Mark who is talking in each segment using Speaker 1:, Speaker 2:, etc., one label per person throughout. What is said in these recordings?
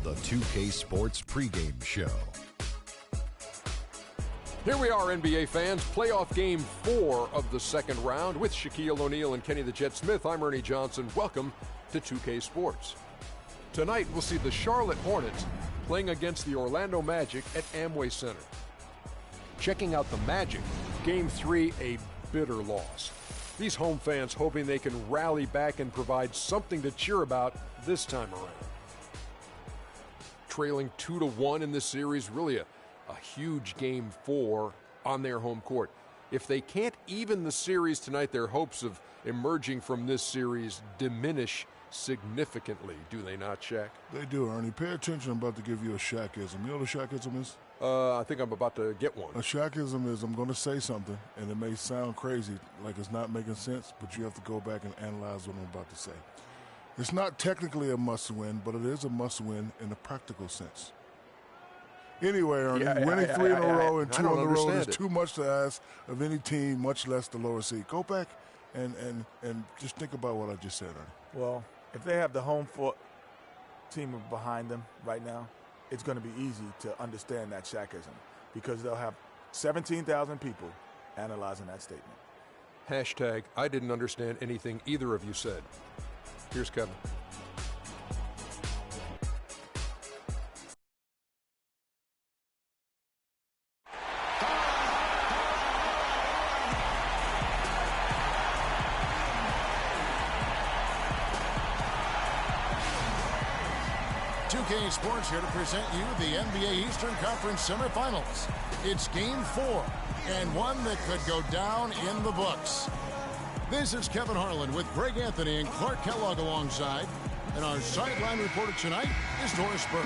Speaker 1: the 2K Sports pregame show.
Speaker 2: Here we are, NBA fans. Playoff game 4 of the second round with Shaquille O'Neal and Kenny the Jet Smith. I'm Ernie Johnson. Welcome to 2K Sports. Tonight, we'll see the Charlotte Hornets playing against the Orlando Magic at Amway Center. Checking out the Magic, Game 3, a bitter loss. These home fans hoping they can rally back and provide something to cheer about this time around. Trailing 2-1 in this series, really a huge Game 4 on their home court. If they can't even the series tonight, their hopes of emerging from this series diminish significantly, do they not, Shaq?
Speaker 3: They do, Ernie. Pay attention. I'm about to give you a Shaqism. You know what a Shaqism is?
Speaker 2: I think I'm about to get one.
Speaker 3: A Shaqism is I'm going to say something, and it may sound crazy, like it's not making sense, but you have to go back and analyze what I'm about to say. It's not technically a must-win, but it is a must-win in a practical sense. Anyway, Ernie, winning 3 in a row and 2 in a row is too much to ask of any team, much less the lower seed. Go back and just think about what I just said, Ernie.
Speaker 4: Well, if they have the home court team behind them right now, it's going to be easy to understand that Shaqism because they'll have 17,000 people analyzing that statement.
Speaker 2: Hashtag, I didn't understand anything either of you said. Here's Kevin.
Speaker 5: Sports here to present you the NBA Eastern Conference semifinals. It's Game 4, and one that could go down in the books. This is Kevin Harlan with Greg Anthony and Clark Kellogg alongside. And our sideline reporter tonight is Doris Burke.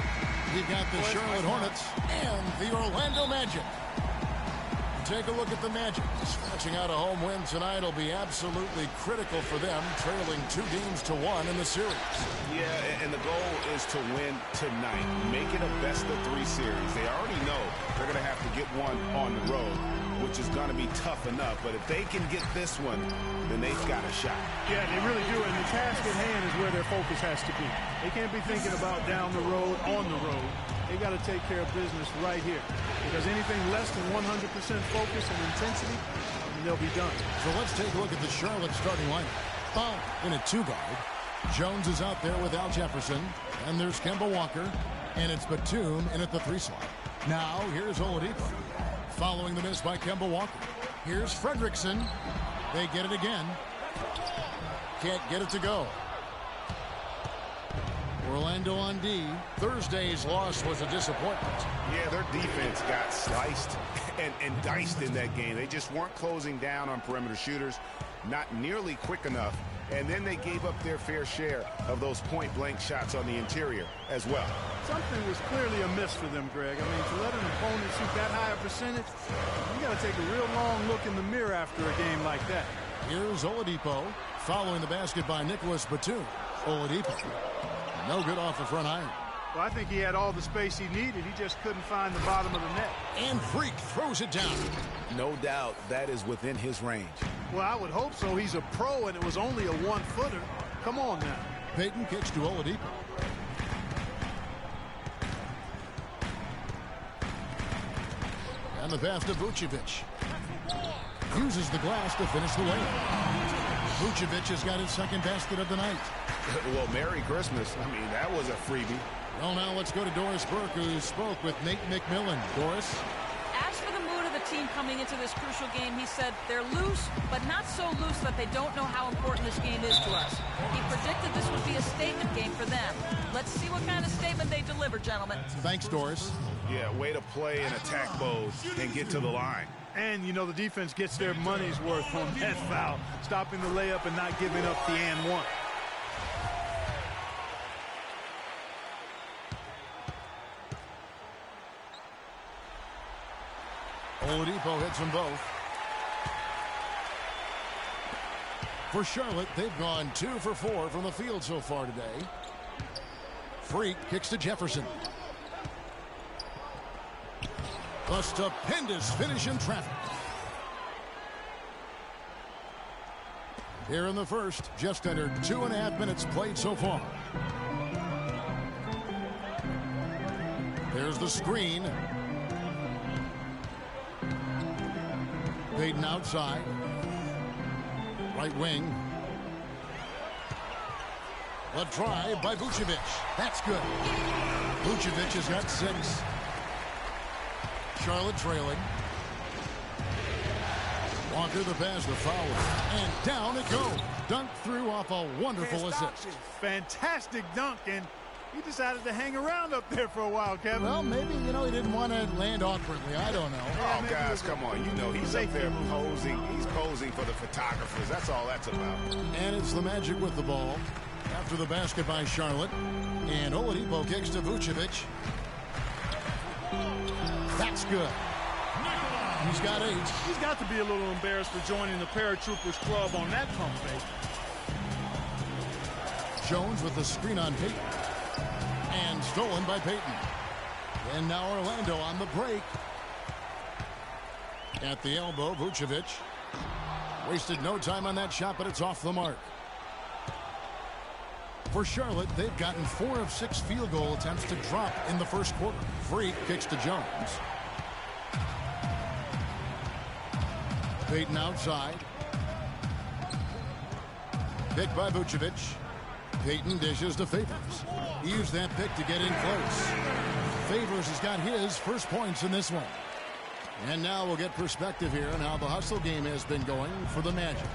Speaker 5: We've got the Charlotte Hornets and the Orlando Magic. Take a look at the Magic. Scratching out a home win tonight will be absolutely critical for them, trailing 2-1 in the series.
Speaker 6: Yeah, and the goal is to win tonight. Make it a best-of-3 series. They already know they're going to have to get one on the road, which is going to be tough enough. But if they can get this one, then they've got a shot.
Speaker 7: Yeah, they really do. And the task at hand is where their focus has to be. They can't be thinking about down the road, on the road. They got to take care of business right here. Because anything less than 100% focus and intensity, they'll be done.
Speaker 5: So let's take a look at the Charlotte starting lineup. Oh, in a 2-guard. Jones is out there with Al Jefferson. And there's Kemba Walker. And it's Batum in at the 3 slot. Now, here's Oladipo. Following the miss by Kemba Walker. Here's Fredrickson. They get it again. Can't get it to go. Orlando on D. Thursday's loss was a disappointment.
Speaker 6: Yeah, their defense got sliced and diced in that game. They just weren't closing down on perimeter shooters, not nearly quick enough. And then they gave up their fair share of those point-blank shots on the interior as well.
Speaker 7: Something was clearly amiss for them, Greg. I mean, to let an opponent shoot that high a percentage, you got to take a real long look in the mirror after a game like that.
Speaker 5: Here's Oladipo following the basket by Nicholas Batum. Oladipo. No good off the front iron.
Speaker 7: Well, I think he had all the space he needed. He just couldn't find the bottom of the net.
Speaker 5: And Freak throws it down.
Speaker 6: No doubt that is within his range.
Speaker 7: Well, I would hope so. He's a pro, and it was only a 1-footer. Come on now.
Speaker 5: Payton kicks to Oladipo. And the pass to Vucevic. Uses the glass to finish the layup. Vucevic has got his second basket of the night.
Speaker 6: Well, Merry Christmas. I mean, that was a freebie.
Speaker 5: Well, now let's go to Doris Burke, who spoke with Nate McMillan. Doris?
Speaker 8: As for the mood of the team coming into this crucial game, he said they're loose, but not so loose that they don't know how important this game is to us. He predicted this would be a statement game for them. Let's see what kind of statement they deliver, gentlemen.
Speaker 5: Thanks, Doris.
Speaker 6: Yeah, way to play in attack mode and get to the line.
Speaker 7: And, you know, the defense gets their money's worth on that foul, stopping the layup and not giving up the and one.
Speaker 5: Oladipo hits them both. For Charlotte, they've gone 2 for 4 from the field so far today. Freak kicks to Jefferson. A stupendous finish in traffic. Here in the first, just under 2.5 minutes played so far. Here's the screen. Payton outside. Right wing. A drive by Vucevic. That's good. Vucevic has got 6. Charlotte trailing. Walker the pass to Fowler. And down it goes. Dunk through off a wonderful assist.
Speaker 7: Fantastic dunk, and he decided to hang around up there for a while, Kevin.
Speaker 5: Well, maybe, he didn't want to land awkwardly. I don't know.
Speaker 6: Oh, guys, come on. He's up there posing. He's posing for the photographers. That's all that's about.
Speaker 5: And it's the Magic with the ball. After the basket by Charlotte. And Oladipo kicks to Vucevic. That's good. He's got 8.
Speaker 7: He's got to be a little embarrassed for joining the Paratroopers club on that pump fake.
Speaker 5: Jones with the screen on Payton. And stolen by Payton. And now Orlando on the break. At the elbow, Vucevic. Wasted no time on that shot, but it's off the mark. For Charlotte, they've gotten 4 of 6 field goal attempts to drop in the first quarter. Freak kicks to Jones. Payton outside. Pick by Vucevic. Payton dishes to Favors. He used that pick to get in close. Favors has got his first points in this one. And now we'll get perspective here on how the hustle game has been going for the Magic.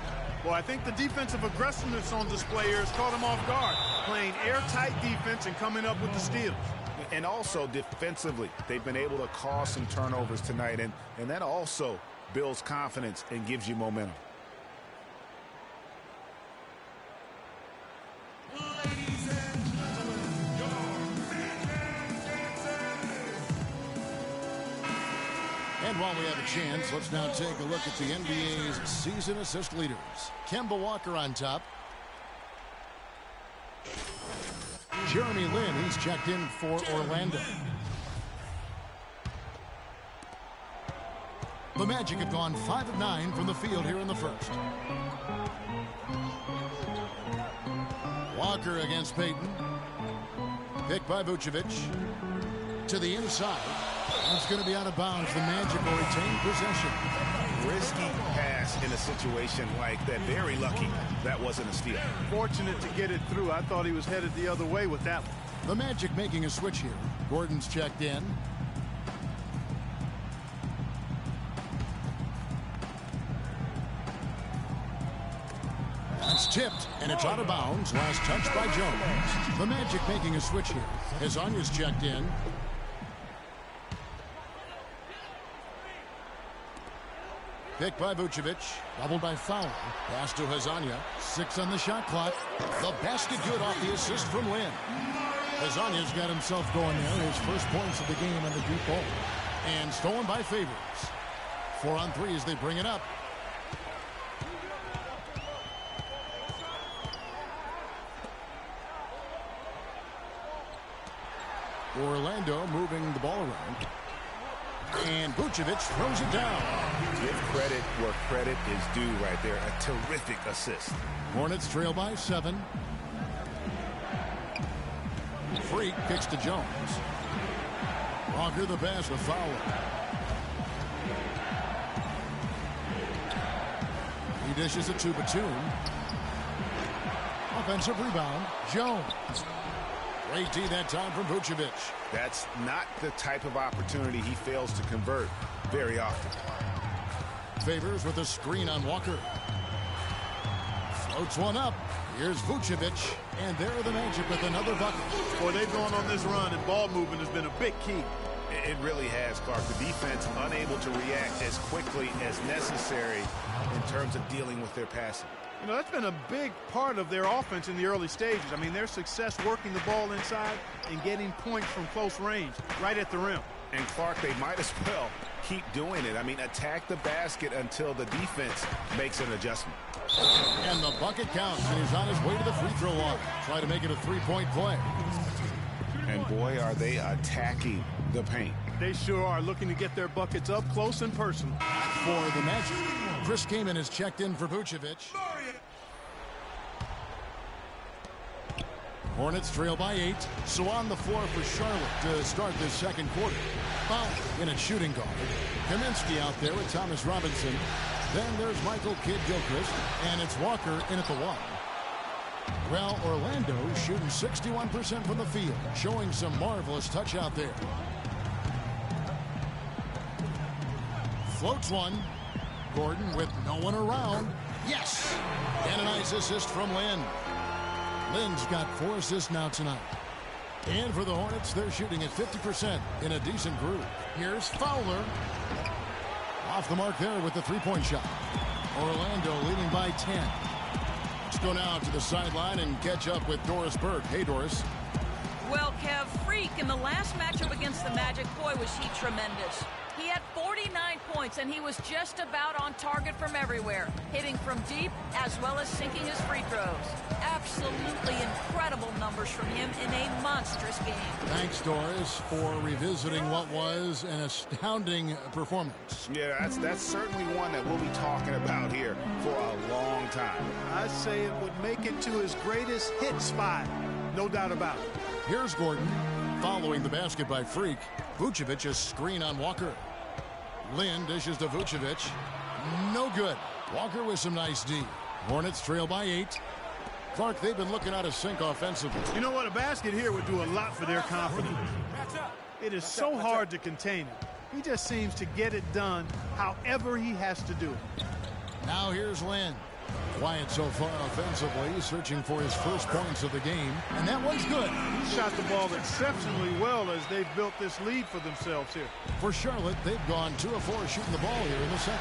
Speaker 7: Well, I think the defensive aggressiveness on display here has caught him off guard. Playing airtight defense and coming up with the steals.
Speaker 6: And also defensively, they've been able to cause some turnovers tonight. And that also builds confidence and gives you momentum.
Speaker 5: And while we have a chance, let's now take a look at the NBA's season assist leaders. Kemba Walker on top. Jeremy Lin, he's checked in for Orlando. The Magic have gone 5 of 9 from the field here in the first. Walker against Payton. Picked by Vucevic. To the inside. It's going to be out of bounds. The Magic will retain possession.
Speaker 6: Risky pass in a situation like that. Very lucky that wasn't a steal.
Speaker 7: Fortunate to get it through. I thought he was headed the other way with that one.
Speaker 5: The Magic making a switch here. Gordon's checked in. It's tipped, and it's out of bounds. Last touch by Jones. The Magic making a switch here. Hazanya's checked in. Picked by Vucevic. Doubled by Fowler. Pass to Hazanya. 6 on the shot clock. The basket good off the assist from Lin. Hazanya's got himself going there. His first points of the game on the deep ball. And stolen by Favors. 4 on 3 as they bring it up. Orlando moving the ball around. And Vucevic throws it down.
Speaker 6: Give credit where credit is due right there. A terrific assist.
Speaker 5: Hornets trail by 7. Freak kicks to Jones. Walker the pass to Fowler. He dishes it to Batum. Offensive rebound. Jones. Great D that time from Vucevic.
Speaker 6: That's not the type of opportunity he fails to convert very often.
Speaker 5: Favors with a screen on Walker. Floats one up. Here's Vucevic. And there are the Magic with another bucket.
Speaker 7: Boy, they've gone on this run, and ball movement has been a big key.
Speaker 6: It really has, Clark. The defense unable to react as quickly as necessary in terms of dealing with their passing.
Speaker 7: You know, that's been a big part of their offense in the early stages. I mean, their success working the ball inside and getting points from close range, right at the rim.
Speaker 6: And, Clark, they might as well keep doing it. I mean, attack the basket until the defense makes an adjustment.
Speaker 5: And the bucket counts, and he's on his way to the free throw line. Try to make it a three-point play.
Speaker 6: And, boy, are they attacking the paint.
Speaker 7: They sure are, looking to get their buckets up close and personal.
Speaker 5: For the Magic, Chris Kaman has checked in for Vucevic. Hornets trail by 8. So on the floor for Charlotte to start this second quarter. Fowler in at shooting guard. Kaminsky out there with Thomas Robinson. Then there's Michael Kidd-Gilchrist, and it's Walker in at the 1. Well, Orlando shooting 61% from the field, showing some marvelous touch out there. Floats one. Gordon with no one around. Yes! And a nice assist from Lynn. Lynn's got 4 assists now tonight. And for the Hornets, they're shooting at 50% in a decent groove. Here's Fowler. Off the mark there with the three-point shot. Orlando leading by 10. Let's go now to the sideline and catch up with Doris Burke. Hey, Doris.
Speaker 8: Well, Kev, Freak in the last matchup against the Magic, boy, was he tremendous. He had 49 points, and he was just about on target from everywhere, hitting from deep as well as sinking his free throws. Absolutely incredible numbers from him in a monstrous game.
Speaker 5: Thanks, Doris, for revisiting what was an astounding performance.
Speaker 6: Yeah, that's certainly one that we'll be talking about here for a long time.
Speaker 7: I'd say it would make it to his greatest hit spot. No doubt about it.
Speaker 5: Here's Gordon following the basket by Freak. Vucevic a screen on Walker. Lynn dishes to Vucevic. No good. Walker with some nice D. Hornets trail by 8. Clark, they've been looking out of sync offensively.
Speaker 7: You know what? A basket here would do a lot for their confidence. It is so hard to contain him. He just seems to get it done however he has to do it.
Speaker 5: Now here's Lynn. Quiet so far offensively, searching for his first points of the game. And that one's good.
Speaker 7: He shot the ball exceptionally well as they've built this lead for themselves here.
Speaker 5: For Charlotte, they've gone 2 of 4 shooting the ball here in the second.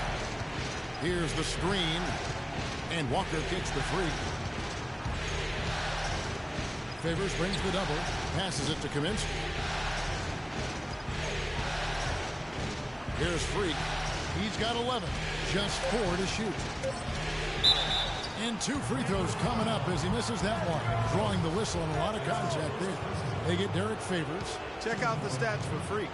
Speaker 5: Here's the screen. And Walker kicks the free. Favors brings the double. Passes it to Kaminsky. Here's Freak. He's got 11. Just 4 to shoot. And 2 free throws coming up as he misses that one. Drawing the whistle and a lot of contact there. They get Derek Favors.
Speaker 7: Check out the stats for Freak.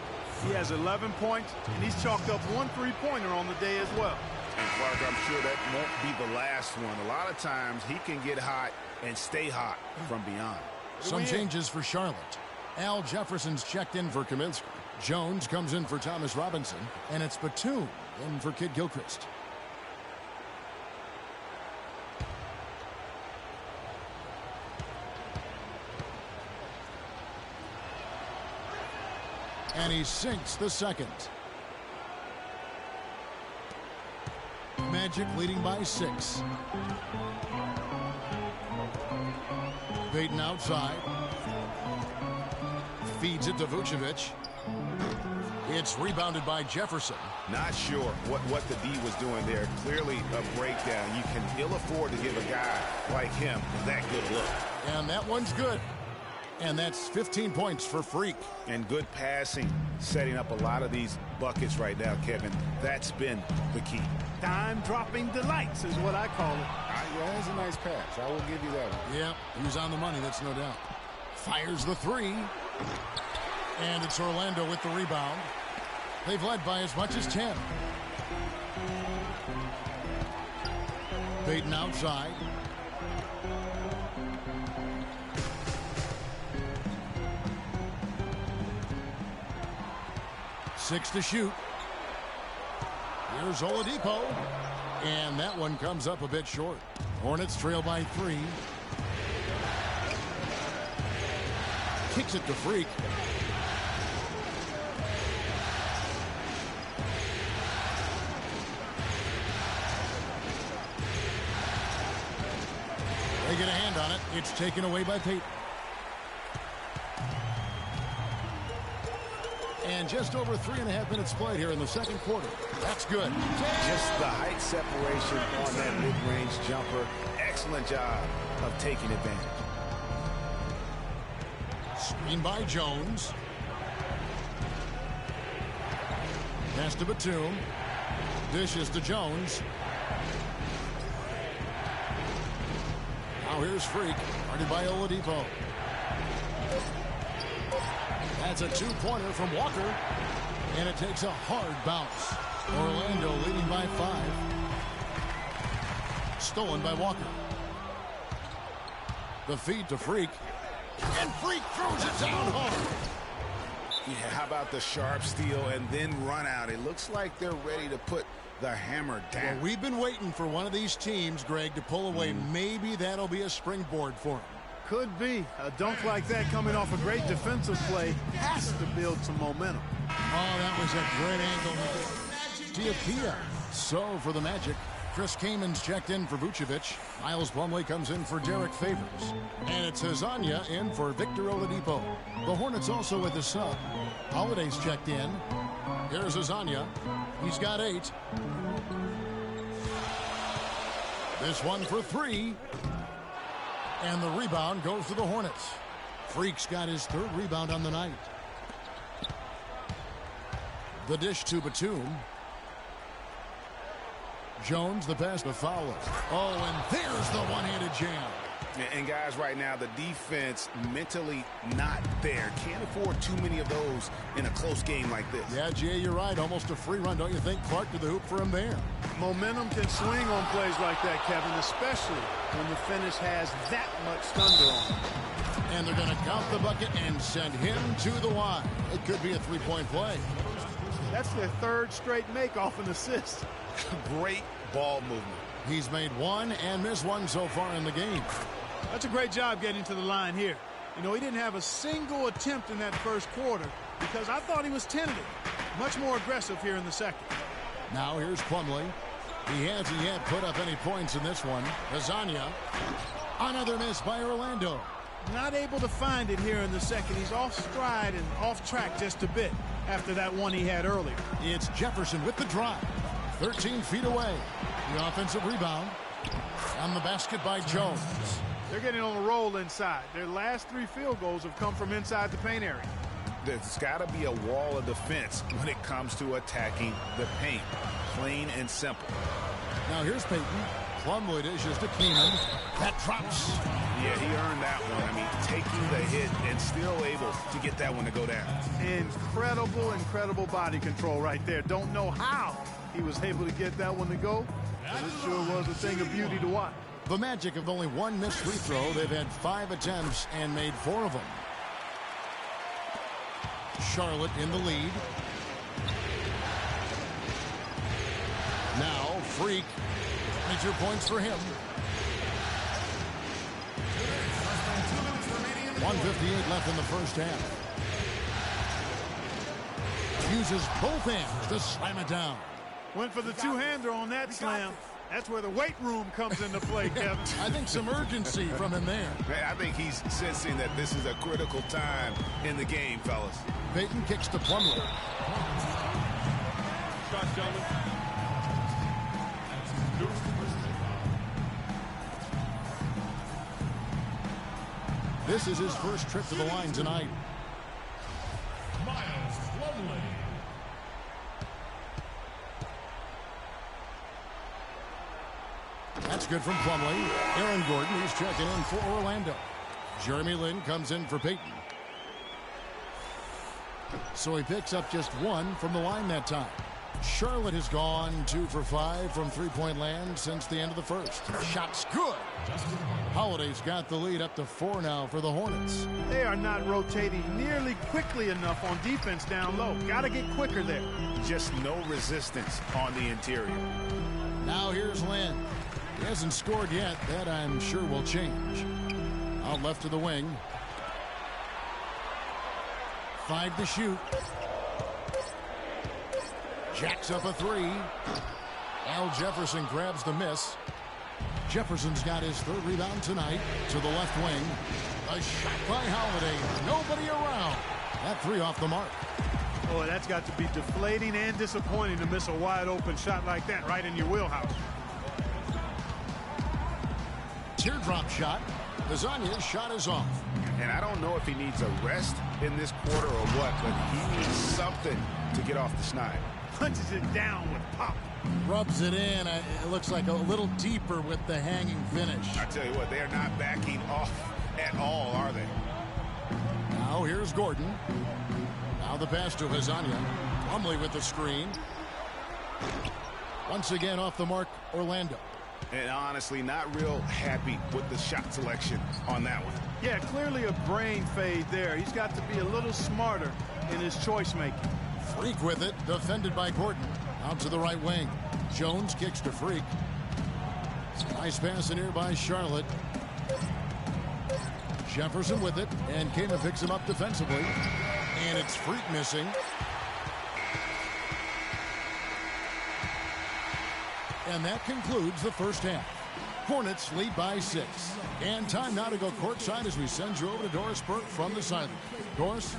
Speaker 7: He has 11 points, and he's chalked up 1 3-pointer on the day as well.
Speaker 6: And Clark, I'm sure that won't be the last one. A lot of times he can get hot and stay hot from beyond.
Speaker 5: Some changes for Charlotte. Al Jefferson's checked in for Kaminsky. Jones comes in for Thomas Robinson. And it's Batum in for Kidd-Gilchrist. And he sinks the second. Magic leading by 6. Payton outside. Feeds it to Vucevic. It's rebounded by Jefferson.
Speaker 6: Not sure what the D was doing there. Clearly a breakdown. You can ill afford to give a guy like him that good look.
Speaker 5: And that one's good. And that's 15 points for Freak.
Speaker 6: And good passing, setting up a lot of these buckets right now, Kevin. That's been the key.
Speaker 7: Dime-dropping delights is what I call it.
Speaker 9: Yeah, that's a nice pass. I will give you that one.
Speaker 5: Yeah, he was on the money, that's no doubt. Fires the 3. And it's Orlando with the rebound. They've led by as much as 10. Payton outside. Six to shoot. Here's Oladipo. And that one comes up a bit short. Hornets trail by 3. Kicks it to Freak. They get a hand on it. It's taken away by Payton. And just over 3.5 minutes played here in the second quarter. That's good.
Speaker 6: Just the height separation on that mid-range jumper. Excellent job of taking advantage.
Speaker 5: Screen by Jones. Pass to Batum. Dishes to Jones. Now here's Freak. Guarded by Oladipo. That's a 2-pointer from Walker. And it takes a hard bounce. Orlando leading by 5. Stolen by Walker. The feed to Freak. And Freak throws it down hard.
Speaker 6: Yeah, how about the sharp steal and then run out? It looks like they're ready to put the hammer down.
Speaker 5: Well, we've been waiting for one of these teams, Greg, to pull away. Maybe that'll be a springboard for them.
Speaker 7: Could be. A dunk like that coming off a great defensive play has to build some momentum.
Speaker 5: Oh, that was a great angle. Tiapia. So for the Magic, Chris Kamen's checked in for Vucevic. Miles Plumlee comes in for Derek Favors. And it's Hazanya in for Victor Oladipo. The Hornets also with the sub. Holiday's checked in. Here's Hazanya. He's got 8. This one for 3. And the rebound goes to the Hornets. Freak's got his 3rd rebound on the night. The dish to Batum. Jones, the pass to Fowler. Oh, and there's the one-handed jam.
Speaker 6: And guys, right now, the defense mentally not there. Can't afford too many of those in a close game like this.
Speaker 5: Yeah, Jay, you're right. Almost a free run, don't you think? Clark to the hoop for him there.
Speaker 7: Momentum can swing on plays like that, Kevin, especially when the finish has that much thunder on it.
Speaker 5: And they're going to count the bucket and send him to the line. It could be a three-point play.
Speaker 7: That's their 3rd straight make off an assist.
Speaker 6: Great ball movement.
Speaker 5: He's made 1 and missed 1 so far in the game.
Speaker 7: That's a great job getting to the line here. You know, he didn't have a single attempt in that first quarter because I thought he was tentative. Much more aggressive here in the second.
Speaker 5: Now here's Plumlee. He hasn't yet put up any points in this one. Hazanya. Another miss by Orlando.
Speaker 7: Not able to find it here in the second. He's off stride and off track just a bit after that one he had earlier.
Speaker 5: It's Jefferson with the drive. 13 feet away. The offensive rebound. On the basket by Jones.
Speaker 7: They're getting on a roll inside. Their last 3 field goals have come from inside the paint area.
Speaker 6: There's got to be a wall of defense when it comes to attacking the paint. Plain and simple.
Speaker 5: Now here's Payton. Plumlee dishes to Keenan. That drops.
Speaker 6: Yeah, he earned that one. I mean, taking the hit and still able to get that one to go down.
Speaker 7: Incredible body control right there. Don't know how he was able to get that one to go. But it sure was a thing of beauty to watch.
Speaker 5: The Magic have only 1 missed free throw. They've had 5 attempts and made 4 of them. Charlotte in the lead. Now Freak. 22 points for him. 1:58 left in the first half. Uses both hands to slam it down.
Speaker 7: Went for the two-hander on that slam. That's where the weight room comes into play, Kevin.
Speaker 5: I think some urgency from him there.
Speaker 6: I think he's sensing that this is a critical time in the game, fellas.
Speaker 5: Payton kicks to Plumlee.
Speaker 7: Shot, gentlemen.
Speaker 5: This is his first trip to the line tonight.
Speaker 10: Miles Plumlee.
Speaker 5: That's good from Plumlee. Aaron Gordon, he's checking in for Orlando. Jeremy Lin comes in for Payton. So he picks up just 1 from the line that time. Charlotte has gone 2 for 5 from three-point land since the end of the first. Shot's good. Holiday's got the lead up to 4 now for the Hornets.
Speaker 7: They are not rotating nearly quickly enough on defense down low. Got to get quicker there.
Speaker 6: Just no resistance on the interior.
Speaker 5: Now here's Lin. He hasn't scored yet. That I'm sure will change. Out left to the wing. 5 to shoot. Jacks up a 3. Al Jefferson grabs the miss. Jefferson's got his 3rd rebound tonight. To the left wing. A shot by Holiday. Nobody around. That 3 off the mark.
Speaker 7: Boy, that's got to be deflating and disappointing to miss a wide open shot like that right in your wheelhouse.
Speaker 5: Teardrop shot. Hazanya's shot is off.
Speaker 6: And I don't know if he needs a rest in this quarter or what, but he needs something to get off the schneid.
Speaker 7: Punches it down with pop.
Speaker 5: Rubs it in. It looks like a little deeper with the hanging finish.
Speaker 6: I tell you what, they are not backing off at all, are they?
Speaker 5: Now here's Gordon. Now the pass to Hazanya. Plumlee with the screen. Once again off the mark, Orlando.
Speaker 6: And honestly, not real happy with the shot selection on that one.
Speaker 7: Yeah, clearly a brain fade there. He's got to be a little smarter in his choice making.
Speaker 5: Freak with it, defended by Gordon. Out to the right wing. Jones kicks to Freak. Nice pass in here by Charlotte. Jefferson with it, and Kamen picks him up defensively. And it's Freak missing. And that concludes the first half. Hornets lead by 6. And time now to go courtside as we send you over to Doris Burke from the sideline. Doris?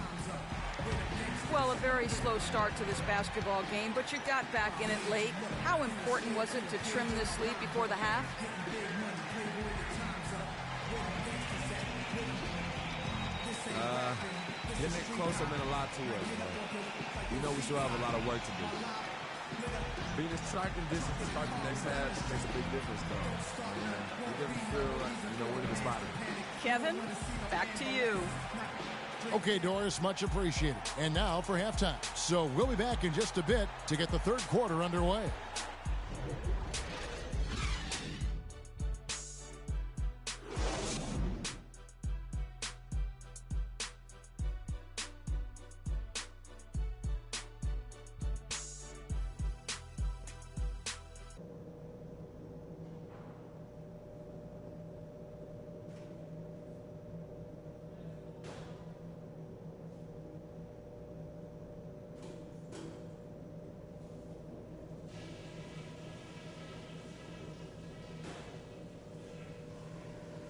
Speaker 8: Well, a very slow start to this basketball game, but you got back in it late. How important was it to trim this lead before the half?
Speaker 10: Getting it closer meant a lot to us. We know we still have a lot of work to do. Being a striking distance to start the next half makes a big difference, though. We didn't feel like, we're in the spot.
Speaker 8: Kevin, back to you.
Speaker 5: Okay, Doris, much appreciated. And now for halftime. So we'll be back in just a bit to get the third quarter underway.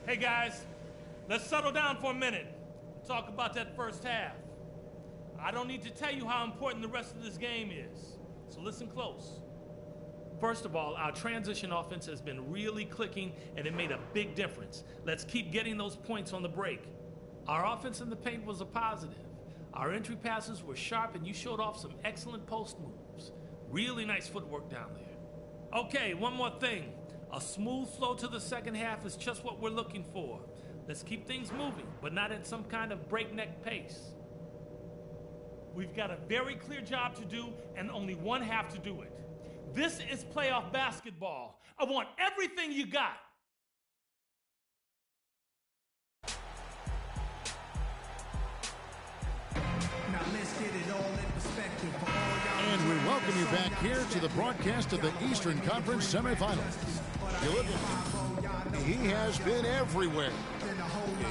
Speaker 11: Hey guys, let's settle down for a minute and talk about that first half. I don't need to tell you how important the rest of this game is, so listen close. First of all, our transition offense has been really clicking and it made a big difference. Let's keep getting those points on the break. Our offense in the paint was a positive. Our entry passes were sharp and you showed off some excellent post moves. Really nice footwork down there. Okay, one more thing. A smooth flow to the second half is just what we're looking for. Let's keep things moving, but not at some kind of breakneck pace. We've got a very clear job to do and only one half to do it. This is playoff basketball. I want everything you got.
Speaker 12: Now let's get it all in perspective for all y'all.
Speaker 5: And we welcome you back here to the broadcast of the Eastern Conference semifinals. He has been everywhere.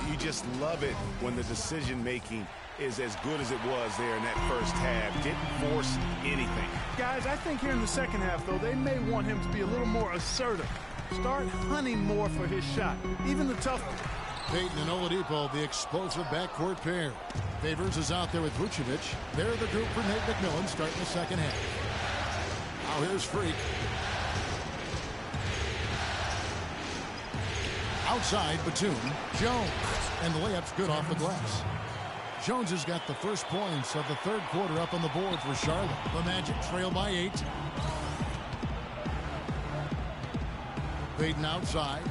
Speaker 6: You just love it when the decision-making is as good as it was there in that first half. Didn't force anything.
Speaker 7: Guys, I think here in the second half, though, they may want him to be a little more assertive. Start hunting more for his shot, even the tough one.
Speaker 5: Payton and Oladipo, the explosive backcourt pair. Favors is out there with Vucevic. They're the group for Nate McMillan starting the second half. Now here's Freak. Outside, Batum. Jones. And the layup's good off the glass. Jones has got the first points of the third quarter up on the board for Charlotte. The Magic trail by 8. Payton outside.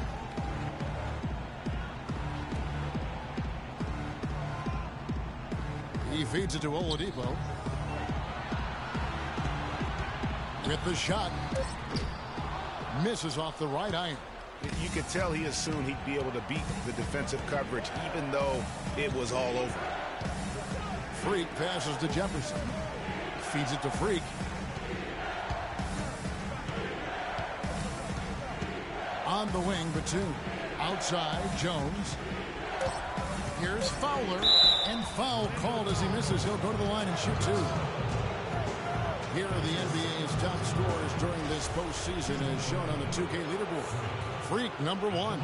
Speaker 5: He feeds it to Oladipo. With the shot. Misses off the right iron.
Speaker 6: You could tell he assumed he'd be able to beat the defensive coverage, even though it was all over.
Speaker 5: Freak passes to Jefferson. Feeds it to Freak. On the wing, Batum. Outside, Jones. Here's Fowler. And foul called as he misses. He'll go to the line and shoot 2. Here are the NBA's top scorers during this postseason as shown on the 2K leaderboard. Freak, number 1.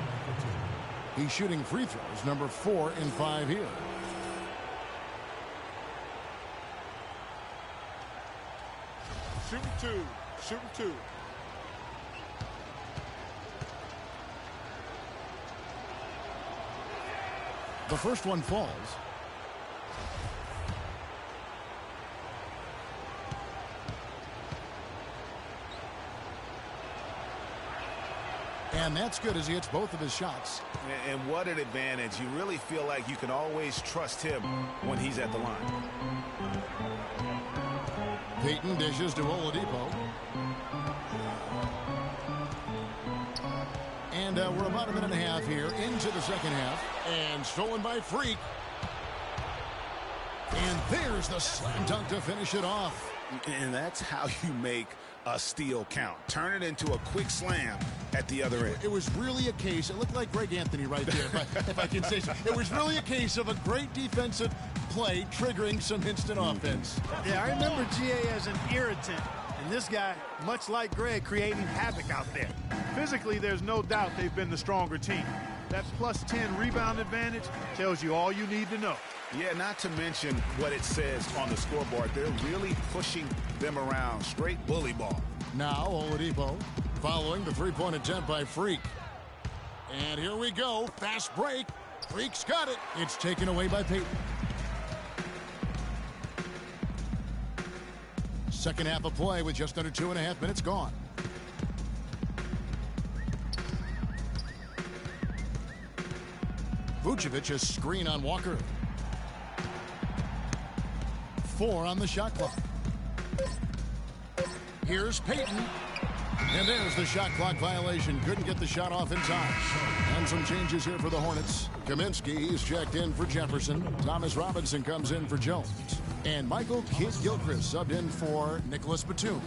Speaker 5: He's shooting free throws, number 4 and 5 here.
Speaker 4: Shooting 2. Shooting 2.
Speaker 5: The first one falls. And that's good as he hits both of his shots.
Speaker 6: And what an advantage. You really feel like you can always trust him when he's at the line.
Speaker 5: Payton dishes to Oladipo. And And we're about a minute and a half here into the second half. And stolen by Freak. And there's the slam dunk to finish it off.
Speaker 6: And that's how you make a steal count. Turn it into a quick slam at the other end.
Speaker 5: It was really a case, it looked like Greg Anthony right there, if I can say so. It was really a case of a great defensive play triggering some instant offense.
Speaker 7: Yeah, I remember GA as an irritant. And this guy, much like Greg, creating havoc out there. Physically, there's no doubt they've been the stronger team. That plus 10 rebound advantage tells you all you need to know.
Speaker 6: Yeah, not to mention what it says on the scoreboard. They're really pushing them around. Straight bully ball.
Speaker 5: Now Oladipo following the three-point attempt by Freak. And here we go. Fast break. Freak's got it. It's taken away by Payton. Second half of play with just under 2.5 minutes gone. Vucevic a screen on Walker. 4 on the shot clock. Here's Payton. And there's the shot clock violation. Couldn't get the shot off in time. And some changes here for the Hornets. Kaminsky, he's checked in for Jefferson. Thomas Robinson comes in for Jones. And Michael Kidd-Gilchrist subbed in for Nicholas Batum.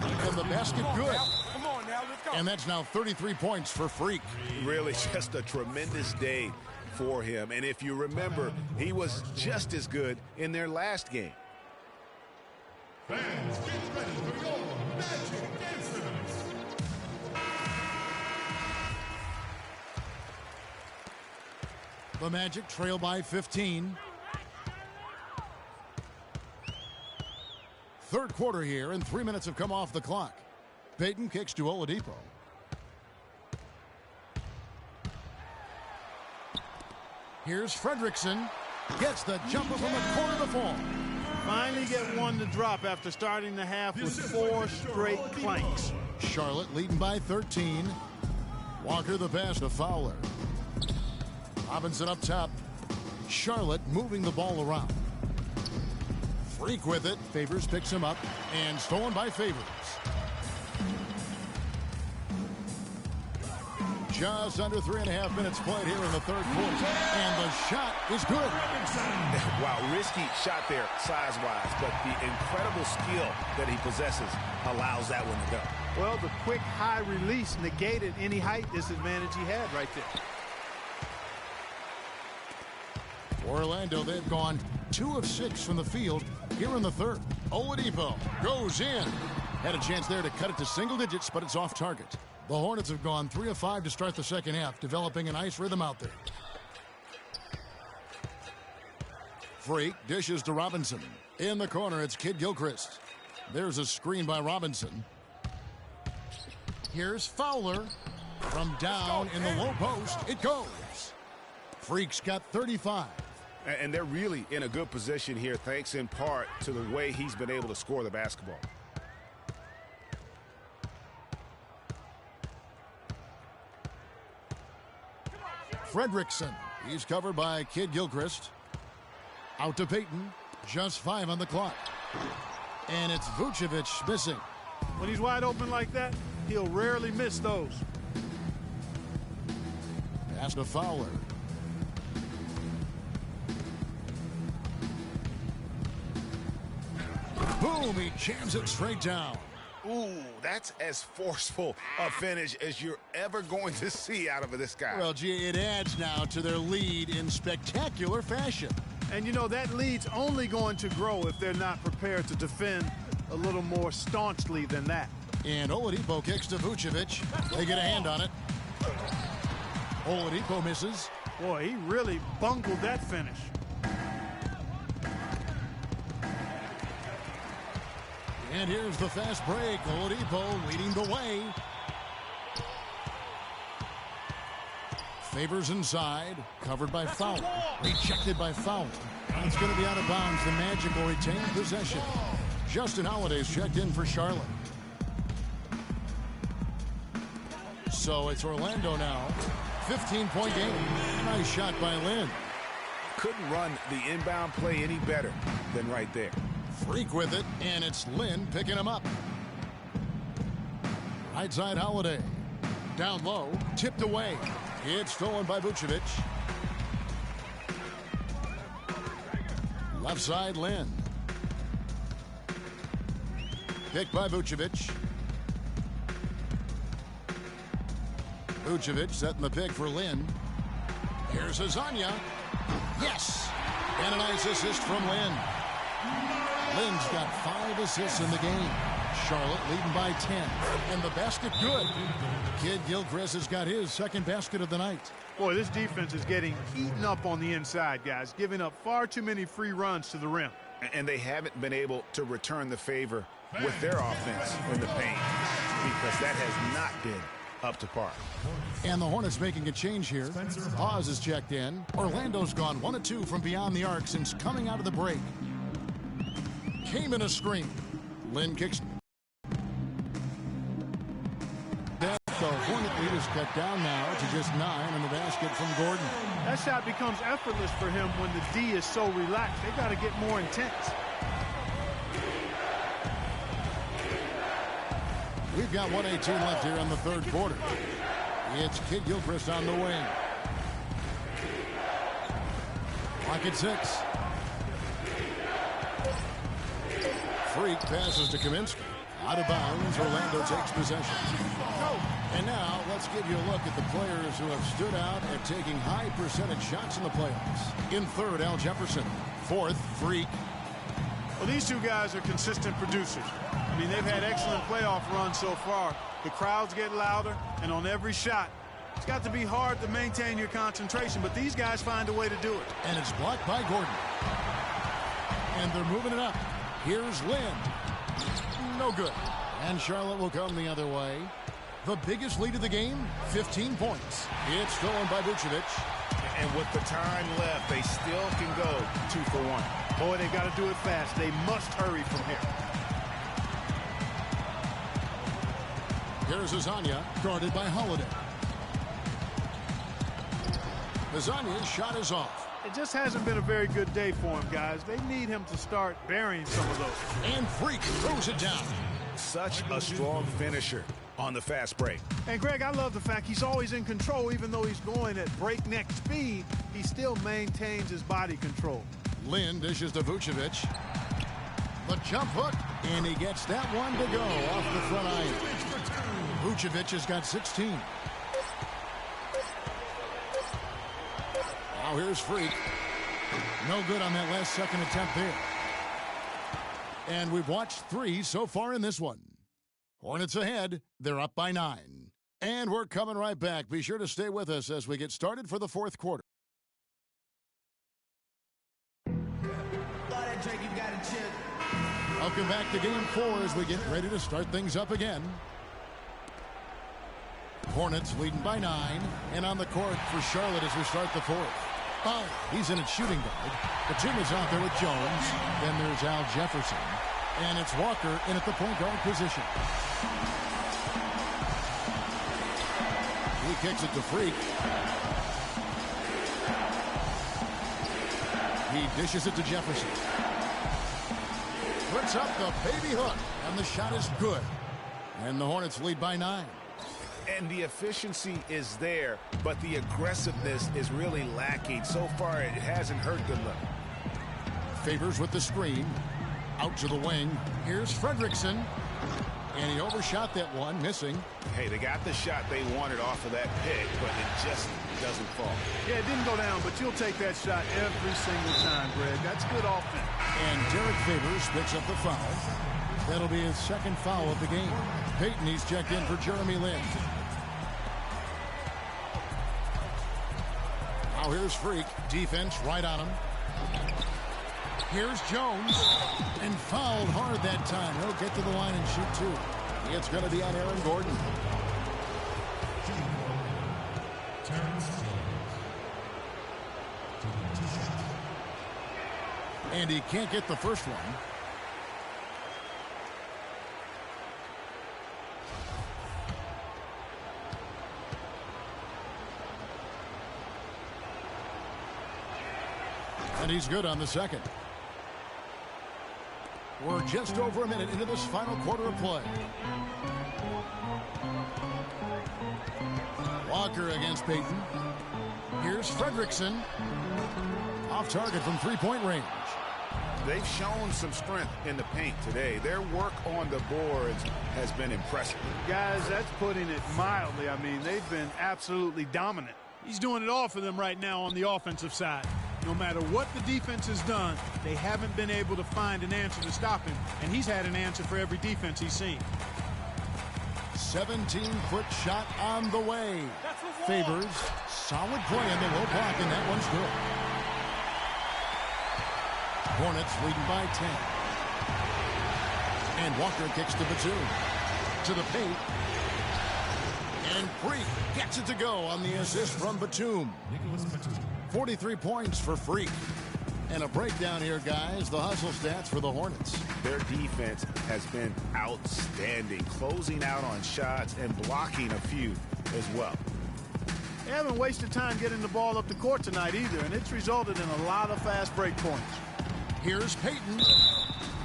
Speaker 5: And the basket good.
Speaker 10: Come on now, let's go.
Speaker 5: And that's now 33 points for Freak.
Speaker 6: Really just a tremendous day for him. And if you remember, he was just as good in their last game.
Speaker 1: Fans, get ready for your Magic Dancers.
Speaker 5: The Magic trail by 15. Third quarter here, and 3 minutes have come off the clock. Payton kicks to Oladipo. Here's Fredrickson. Gets the jumper from the corner to fall.
Speaker 7: Finally get one to drop after starting the half with 4 straight clanks.
Speaker 5: Charlotte leading by 13. Walker the pass to Fowler. Robinson up top. Charlotte moving the ball around. Freak with it. Favors picks him up. And stolen by Favors. Just under 3.5 minutes played here in the third quarter. And the shot is good.
Speaker 6: Wow, risky shot there size-wise, but the incredible skill that he possesses allows that one to go.
Speaker 7: Well, the quick high release negated any height disadvantage he had right there.
Speaker 5: Orlando, they've gone 2 of 6 from the field here in the third. Oladipo goes in. Had a chance there to cut it to single digits, but it's off target. The Hornets have gone 3 of 5 to start the second half, developing a nice rhythm out there. Freak dishes to Robinson. In the corner, it's Kidd-Gilchrist. There's a screen by Robinson. Here's Fowler. From down in the low post, it goes. Freak's got 35.
Speaker 6: And they're really in a good position here, thanks in part to the way he's been able to score the basketball.
Speaker 5: Fredrickson. He's covered by Kidd-Gilchrist. Out to Payton. Just 5 on the clock. And it's Vucevic missing.
Speaker 7: When he's wide open like that, he'll rarely miss those.
Speaker 5: Pass to Fowler. Boom, he jams it straight down.
Speaker 6: Ooh, that's as forceful a finish as you're ever going to see out of this guy.
Speaker 5: Well, gee, it adds now to their lead in spectacular fashion.
Speaker 7: And you know, that lead's only going to grow if they're not prepared to defend a little more staunchly than that.
Speaker 5: And Oladipo kicks to Vucevic. They get a hand on it. Oladipo misses.
Speaker 7: Boy, he really bungled that finish.
Speaker 5: And here's the fast break. Oladipo leading the way. Favors inside. Covered by Fowler. Rejected by Fowler. And it's going to be out of bounds. The Magic will retain possession. Justin Holiday's checked in for Charlotte. So it's Orlando now. 15-point game. Nice shot by Lynn.
Speaker 6: Couldn't run the inbound play any better than right there.
Speaker 5: Freak with it, and it's Lynn picking him up. Right side Holiday. Down low, tipped away. It's stolen by Vucevic. Left side, Lin. Picked by Vucevic. Vucevic setting the pick for Lin. Here's Azania. Yes! And a nice assist from Lin. Lin's got 5 assists in the game. Charlotte leading by 10. And the basket good. Kid Gilchrist has got his second basket of the night.
Speaker 7: Boy, this defense is getting eaten up on the inside, guys, giving up far too many free runs to the rim.
Speaker 6: And they haven't been able to return the favor with their offense in the paint because that has not been up to par.
Speaker 5: And the Hornets making a change here. Paz is checked in. Orlando's gone 1 of 2 from beyond the arc since coming out of the break. Came in a screen. Lin kicks. The Hornet lead is cut down now to just 9 in the basket from Gordon.
Speaker 7: That shot becomes effortless for him when the D is so relaxed. They got to get more intense.
Speaker 5: We've got 1:18 left here in the third quarter. It's Kid Gilchrist on the wing. Clock at 6. Freak passes to Kaminsky. Out of bounds, Orlando takes possession. And now, let's give you a look at the players who have stood out at taking high percentage shots in the playoffs. In third, Al Jefferson. Fourth, Freak.
Speaker 7: Well, these two guys are consistent producers. I mean, they've had excellent playoff runs so far. The crowds get louder, and on every shot, it's got to be hard to maintain your concentration, but these guys find a way to do it.
Speaker 5: And it's blocked by Gordon. And they're moving it up. Here's Lin. No good. And Charlotte will come the other way. The biggest lead of the game, 15 points. It's stolen by Vucevic.
Speaker 6: And with the time left, they still can go 2 for 1.
Speaker 7: Boy, they got to do it fast. They must hurry from here.
Speaker 5: Here's Azania, guarded by Holiday. Azania's shot is off.
Speaker 7: It just hasn't been a very good day for him, guys. They need him to start burying some of those.
Speaker 5: And Freak throws it down.
Speaker 6: Such a strong finisher on the fast break.
Speaker 7: And, Greg, I love the fact he's always in control. Even though he's going at breakneck speed, he still maintains his body control.
Speaker 5: Lin dishes to Vucevic. The jump hook, and he gets that one to go off the front iron. Vucevic has got 16. Now here's Freak. No good on that last second attempt there. And we've watched 3 so far in this one. Hornets ahead. They're up by 9. And we're coming right back. Be sure to stay with us as we get started for the fourth quarter. Welcome back to Game 4 as we get ready to start things up again. Hornets leading by 9. And on the court for Charlotte as we start the fourth. Oh, he's in at shooting guard. Batum is out there with Jones. Then there's Al Jefferson. And it's Walker in at the point guard position. He kicks it to Freak. He dishes it to Jefferson. Puts up the baby hook. And the shot is good. And the Hornets lead by 9.
Speaker 6: And the efficiency is there, but the aggressiveness is really lacking. So far, it hasn't hurt good luck.
Speaker 5: Favors with the screen. Out to the wing. Here's Fredrickson. And he overshot that one, missing.
Speaker 6: Hey, they got the shot they wanted off of that pick, but it just doesn't fall.
Speaker 7: Yeah, it didn't go down, but you'll take that shot every single time, Greg. That's good offense.
Speaker 5: And Derek Favors picks up the foul. That'll be his second foul of the game. Peyton, he's checked in for Jeremy Lin. Now here's Freak. Defense right on him. Here's Jones. And fouled hard that time. He'll get to the line and shoot 2. It's going to be on Aaron Gordon. And he can't get the first one. And he's good on the second. We're just over a minute into this final quarter of play. Walker against Payton. Here's Fredrickson. Off target from three-point range.
Speaker 6: They've shown some strength in the paint today. Their work on the boards has been impressive.
Speaker 7: Guys, that's putting it mildly. I mean, they've been absolutely dominant. He's doing it all for them right now on the offensive side. No matter what the defense has done, they haven't been able to find an answer to stop him, and he's had an answer for every defense he's seen.
Speaker 5: 17-foot shot on the way. Favors solid play in the low block, and that one's good. Hornets leading by 10. And Walker kicks to Batum. To the paint. And Freak gets it to go on the assist from Batum. 43 points for Freak. And a breakdown here, guys. The hustle stats for the Hornets.
Speaker 6: Their defense has been outstanding, closing out on shots and blocking a few as well.
Speaker 7: They haven't wasted time getting the ball up the court tonight either, and it's resulted in a lot of fast break points.
Speaker 5: Here's Payton.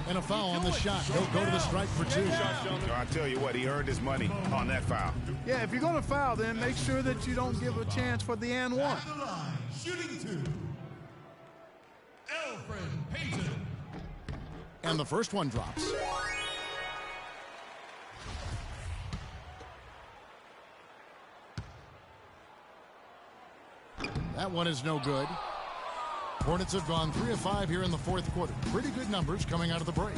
Speaker 5: And a foul on the shot. He'll go to the strike for two.
Speaker 6: I tell you what, he earned his money on that foul.
Speaker 7: Yeah, if you're going to foul, then make sure that you don't give a chance for the and one.
Speaker 1: Shooting two. Alfred Payton.
Speaker 5: And the first one drops. That one is no good. Hornets have gone 3 of 5 here in the fourth quarter. Pretty good numbers coming out of the break.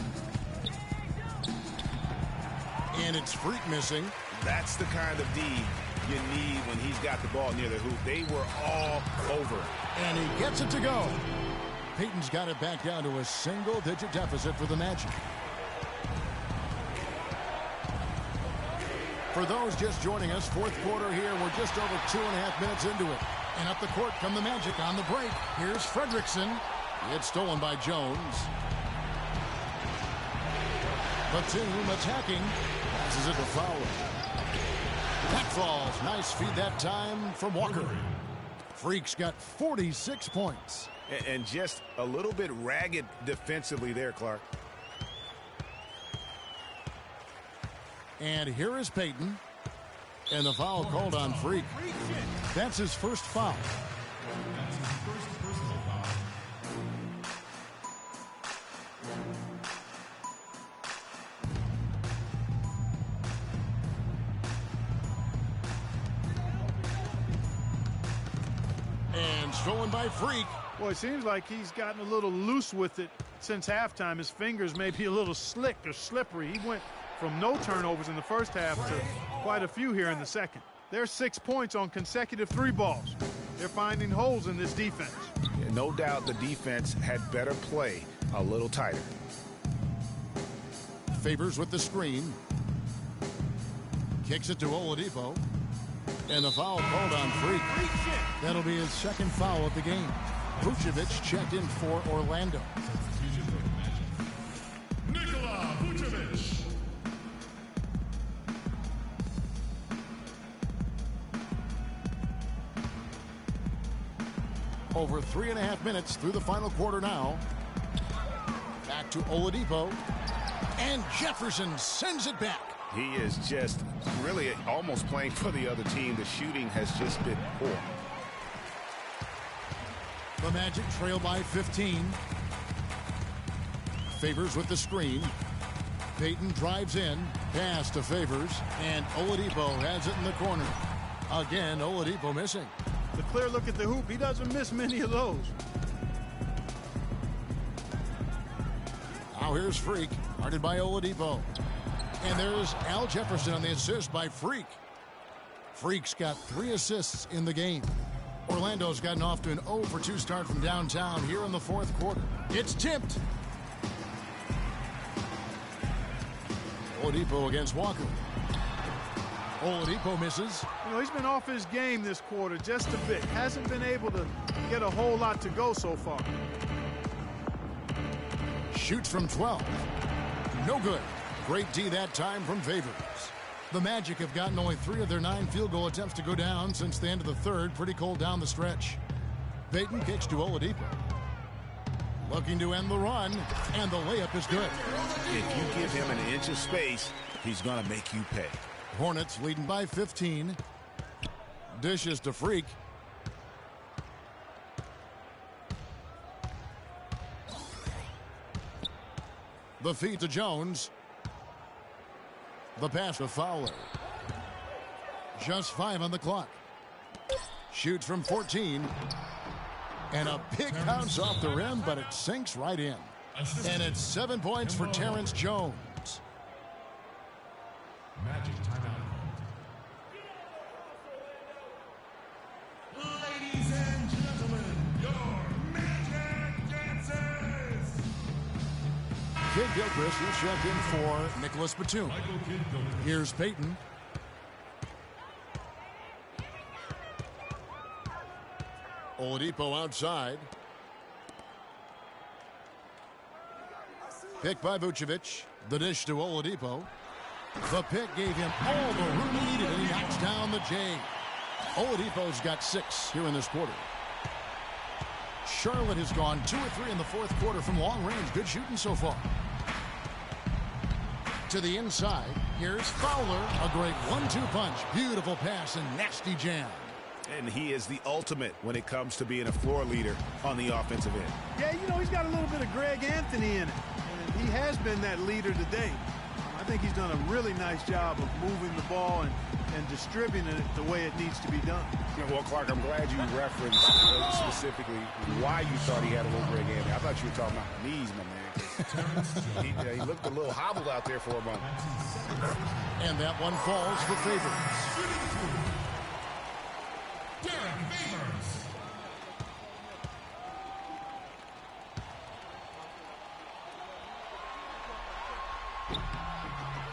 Speaker 5: And it's Freak missing.
Speaker 6: That's the kind of D you need when he's got the ball near the hoop. They were all over it.
Speaker 5: And he gets it to go. Payton's got it back down to a single-digit deficit for the Magic. For those just joining us, fourth quarter here. We're just over 2.5 minutes into it. And up the court come the Magic on the break. Here's Fredrickson. It's stolen by Jones. Batum attacking. Passes it to Fowler. That falls. Nice feed that time from Walker. Freak's got 46 points.
Speaker 6: And just a little bit ragged defensively there, Clark.
Speaker 5: And here is Payton. And the foul called on Freak. That's his first foul. And stolen by Freak.
Speaker 7: Well, it seems like he's gotten a little loose with it since halftime. His fingers may be a little slick or slippery. He went from no turnovers in the first half to quite a few here in the second. There's 6 points on consecutive 3 balls. They're finding holes in this defense.
Speaker 6: Yeah, no doubt the defense had better play a little tighter.
Speaker 5: Favors with the screen. Kicks it to Oladipo. And the foul called on Freak. That'll be his second foul of the game. Vucevic checked in for Orlando.
Speaker 1: Nikola Vucevic.
Speaker 5: Over 3.5 minutes through the final quarter now. Back to Oladipo. And Jefferson sends it back.
Speaker 6: He is just really almost playing for the other team. The shooting has just been poor.
Speaker 5: The Magic trail by 15. Favors with the screen. Payton drives in. Pass to Favors. And Oladipo has it in the corner. Again, Oladipo missing.
Speaker 7: The clear look at the hoop. He doesn't miss many of those.
Speaker 5: Now here's Freak. Guarded by Oladipo. And there's Al Jefferson on the assist by Freak. Freak's got 3 assists in the game. Orlando's gotten off to an 0-for-2 start from downtown here in the fourth quarter. It's tipped. Oladipo against Walker. Oladipo misses.
Speaker 7: You know, he's been off his game this quarter just a bit. Hasn't been able to get a whole lot to go so far.
Speaker 5: Shoots from 12. No good. Great D that time from Favors. The Magic have gotten only 3 of their 9 field goal attempts to go down since the end of the third. Pretty cold down the stretch. Payton kicks to Oladipo. Looking to end the run, and the layup is good.
Speaker 6: If you give him an inch of space, he's going to make you pay.
Speaker 5: Hornets leading by 15. Dishes to Freak. The feed to Jones. The pass to Fowler. Just 5 on the clock. Shoots from 14. And a big bounce off the rim, but it sinks right in. And it's 7 points for Terrence Jones.
Speaker 1: Magic timeout. Ladies and gentlemen, your Magic dancers.
Speaker 5: Kid Gilchrist will check in for Nicholas Batum. Here's Peyton. Oladipo outside. Pick by Vucevic. The dish to Oladipo. The pick gave him all the room he needed, and he knocks down the J. Oladipo's got 6 here in this quarter. Charlotte has gone 2 or 3 in the fourth quarter from long range. Good shooting so far. To the inside. Here's Fowler. A great 1-2 punch. Beautiful pass and nasty jam.
Speaker 6: And he is the ultimate when it comes to being a floor leader on the offensive end.
Speaker 7: Yeah, you know, he's got a little bit of Greg Anthony in it. And he has been that leader today. I think he's done a really nice job of moving the ball and distributing it the way it needs to be done.
Speaker 6: Well, Clark, I'm glad you referenced specifically why you thought he had a little Greg Anthony. I thought you were talking about knees, my man. He looked a little hobbled out there for a moment.
Speaker 5: And that one falls for Favors.
Speaker 1: Derek Favors.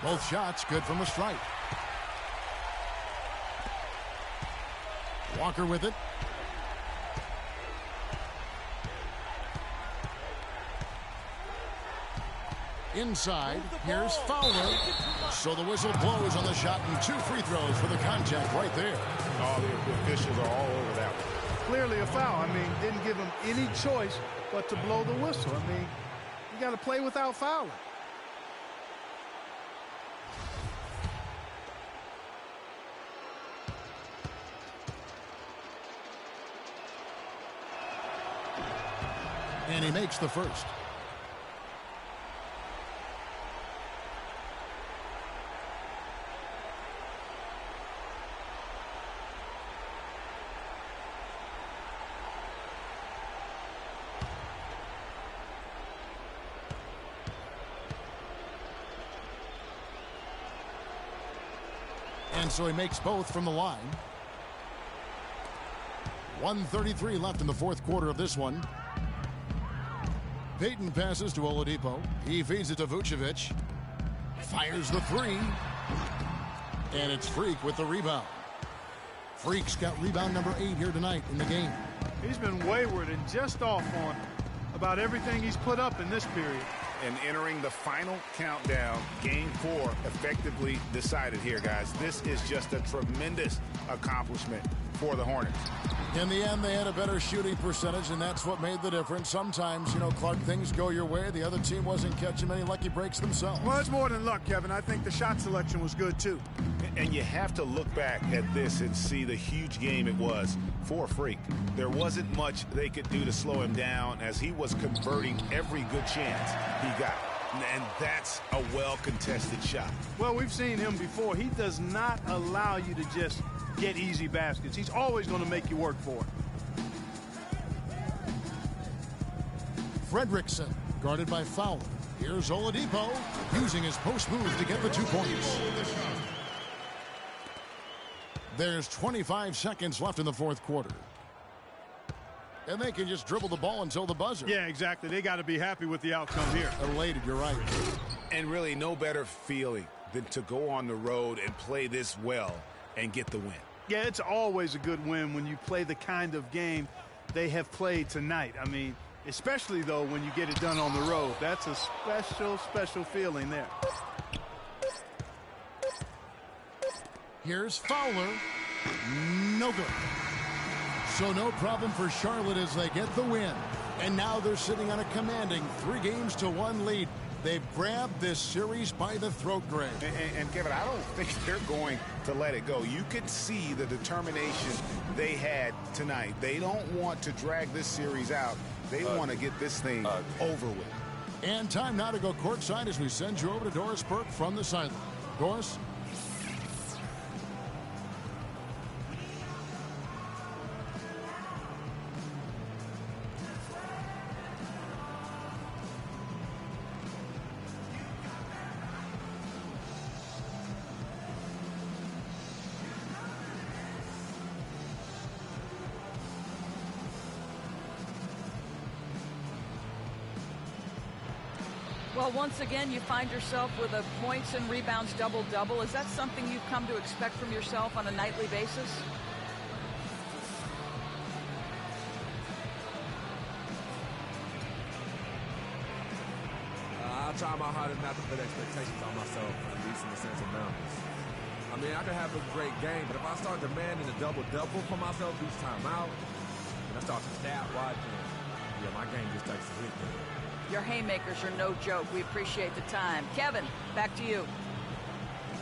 Speaker 5: Both shots good from the stripe. Walker with it. Inside, here's Fowler. So the whistle blows on the shot and 2 free throws for the contact right there.
Speaker 6: Oh, the officials are all over that one.
Speaker 7: Clearly a foul. I mean, didn't give him any choice but to blow the whistle. I mean, you got to play without fouling.
Speaker 5: And he makes the first. And so he makes both from the line. 1:33 left in the fourth quarter of this one. Peyton passes to Oladipo. He feeds it to Vucevic. Fires the 3. And it's Freak with the rebound. Freak's got rebound number 8 here tonight in the game.
Speaker 7: He's been wayward and just off on about everything he's put up in this period.
Speaker 6: And entering the final countdown, game 4 effectively decided here, guys. This is just a tremendous accomplishment for the Hornets.
Speaker 5: In the end, they had a better shooting percentage, and that's what made the difference. Sometimes, you know, Clark, things go your way. The other team wasn't catching many lucky breaks themselves.
Speaker 4: Well, it's more than luck, Kevin. I think the shot selection was good, too.
Speaker 6: And you have to look back at this and see the huge game it was for Freak. There wasn't much they could do to slow him down as he was converting every good chance he got. And that's a well-contested shot.
Speaker 7: Well, we've seen him before. He does not allow you to just get easy baskets. He's always going to make you work for it.
Speaker 5: Fredrickson, guarded by Fowler. Here's Oladipo, using his post move to get the 2 points. There's 25 seconds left in the fourth quarter. And they can just dribble the ball until the buzzer.
Speaker 7: Yeah, exactly. They got to be happy with the outcome here.
Speaker 5: Elated, you're right.
Speaker 6: And really no better feeling than to go on the road and play this well and get the win.
Speaker 7: Yeah, it's always a good win when you play the kind of game they have played tonight. I mean, especially, though, when you get it done on the road. That's a special, special feeling there.
Speaker 5: Here's Fowler. No good. So no problem for Charlotte as they get the win. And now they're sitting on a commanding 3-1 lead. They've grabbed this series by the throat, Greg.
Speaker 6: And Kevin, I don't think they're going to let it go. You could see the determination they had tonight. They don't want to drag this series out. They want to get this thing over with.
Speaker 5: And time now to go courtside as we send you over to Doris Burke from the sideline. Doris?
Speaker 8: Well, once again, you find yourself with a points and rebounds double-double. Is that something you've come to expect from yourself on a nightly basis?
Speaker 10: I try my hardest not to put expectations on myself, at least in the sense of numbers. I mean, I can have a great game, but if I start demanding a double-double for myself each time out, and I start to stat watching, yeah, my game just takes a hit there.
Speaker 8: Your haymakers are no joke. We appreciate the time. Kevin, back to you.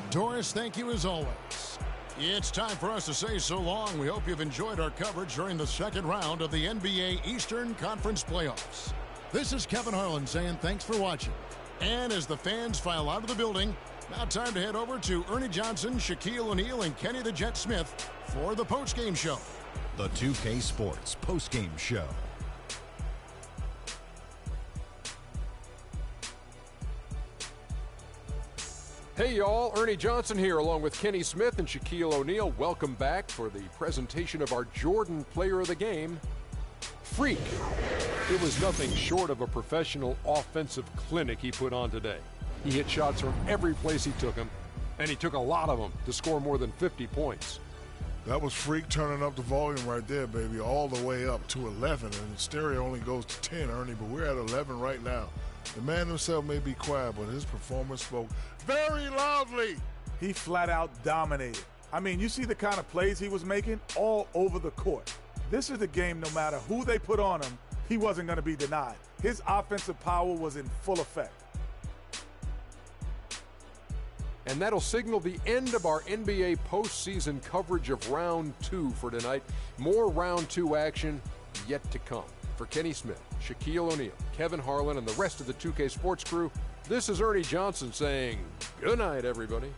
Speaker 5: Doris, thank you as always. It's time for us to say so long. We hope you've enjoyed our coverage during the second round of the NBA Eastern Conference Playoffs. This is Kevin Harlan saying thanks for watching. And as the fans file out of the building, now time to head over to Ernie Johnson, Shaquille O'Neal, and Kenny the Jet Smith for the postgame show.
Speaker 13: The 2K Sports postgame show.
Speaker 2: Hey y'all, Ernie Johnson here along with Kenny Smith and Shaquille O'Neal. Welcome back for the presentation of our Jordan Player of the Game, Freak. It was nothing short of a professional offensive clinic he put on today. He hit shots from every place he took them, and he took a lot of them to score more than 50 points.
Speaker 3: That was Freak turning up the volume right there, baby, all the way up to 11. And the stereo only goes to 10, Ernie, but we're at 11 right now. The man himself may be quiet, but his performance spoke very loudly.
Speaker 4: He flat out dominated. I mean, you see the kind of plays he was making all over the court. This is the game, no matter who they put on him, he wasn't going to be denied. His offensive power was in full effect.
Speaker 2: And that'll signal the end of our NBA postseason coverage of Round 2 for tonight. More Round 2 action yet to come. For Kenny Smith, Shaquille O'Neal, Kevin Harlan, and the rest of the 2K Sports crew, this is Ernie Johnson saying good night, everybody.